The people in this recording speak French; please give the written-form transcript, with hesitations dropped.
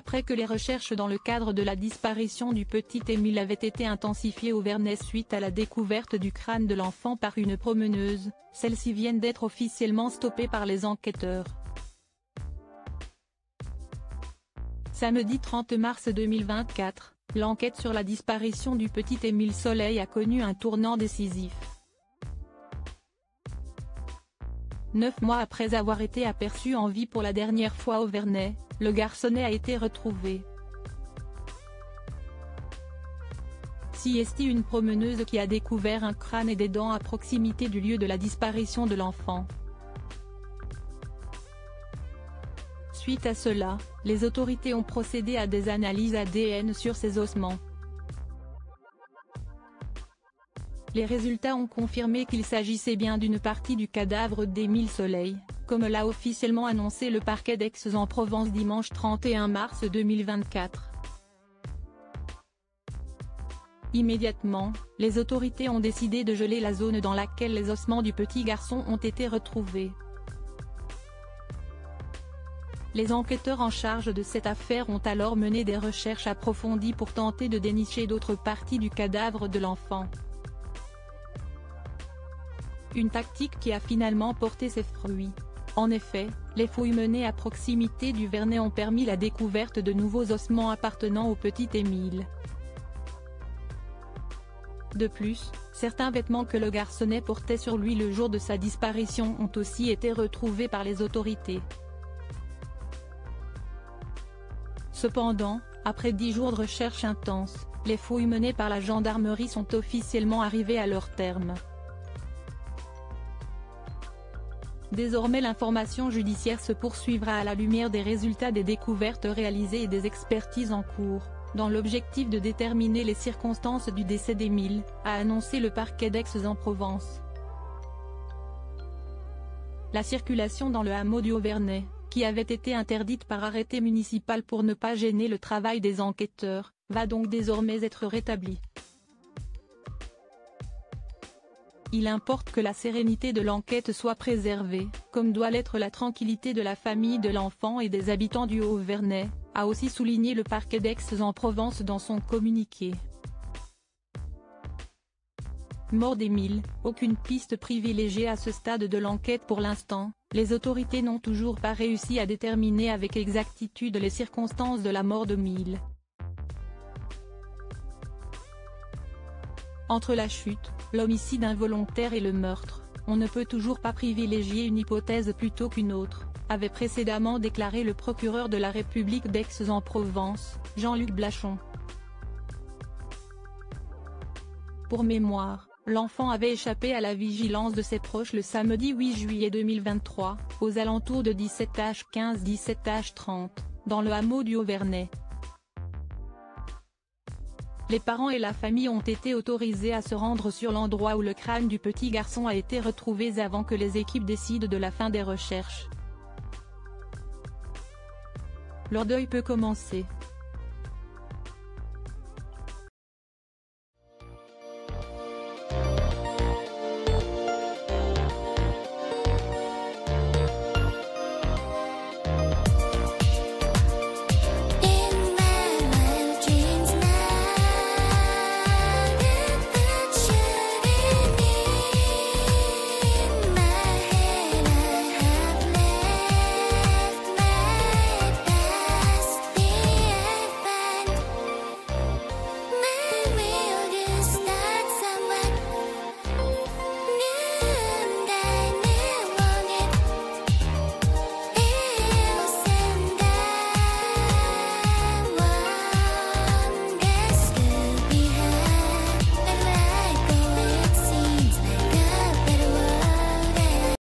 après que les recherches dans le cadre de la disparition du petit Émile avaient été intensifiées au Vernet suite à la découverte du crâne de l'enfant par une promeneuse, celles-ci viennent d'être officiellement stoppées par les enquêteurs. Samedi 30 mars 2024, l'enquête sur la disparition du petit Émile Soleil a connu un tournant décisif. 9 mois après avoir été aperçu en vie pour la dernière fois au Vernet, le garçonnet a été retrouvé. Siesti, une promeneuse qui a découvert un crâne et des dents à proximité du lieu de la disparition de l'enfant. Suite à cela, les autorités ont procédé à des analyses ADN sur ces ossements. Les résultats ont confirmé qu'il s'agissait bien d'une partie du cadavre d'Émile Soleil, comme l'a officiellement annoncé le parquet d'Aix-en-Provence dimanche 31 mars 2024. Immédiatement, les autorités ont décidé de geler la zone dans laquelle les ossements du petit garçon ont été retrouvés. Les enquêteurs en charge de cette affaire ont alors mené des recherches approfondies pour tenter de dénicher d'autres parties du cadavre de l'enfant. Une tactique qui a finalement porté ses fruits. En effet, les fouilles menées à proximité du Vernet ont permis la découverte de nouveaux ossements appartenant au petit Émile. De plus, certains vêtements que le garçonnet portait sur lui le jour de sa disparition ont aussi été retrouvés par les autorités. Cependant, après 10 jours de recherche intense, les fouilles menées par la gendarmerie sont officiellement arrivées à leur terme. Désormais l'information judiciaire se poursuivra à la lumière des résultats des découvertes réalisées et des expertises en cours, dans l'objectif de déterminer les circonstances du décès d'Émile, a annoncé le parquet d'Aix-en-Provence. La circulation dans le hameau du Haut-Vernet, qui avait été interdite par arrêté municipal pour ne pas gêner le travail des enquêteurs, va donc désormais être rétablie. Il importe que la sérénité de l'enquête soit préservée, comme doit l'être la tranquillité de la famille de l'enfant et des habitants du Haut-Vernet, a aussi souligné le parquet d'Aix-en-Provence dans son communiqué. Mort d'Émile, aucune piste privilégiée à ce stade de l'enquête pour l'instant, les autorités n'ont toujours pas réussi à déterminer avec exactitude les circonstances de la mort d'Émile. Entre la chute, l'homicide involontaire et le meurtre, on ne peut toujours pas privilégier une hypothèse plutôt qu'une autre, avait précédemment déclaré le procureur de la République d'Aix-en-Provence, Jean-Luc Blachon. Pour mémoire, l'enfant avait échappé à la vigilance de ses proches le samedi 8 juillet 2023, aux alentours de 17h15-17h30, dans le hameau du Haut-Vernet. Les parents et la famille ont été autorisés à se rendre sur l'endroit où le crâne du petit garçon a été retrouvé avant que les équipes décident de la fin des recherches. Leur deuil peut commencer.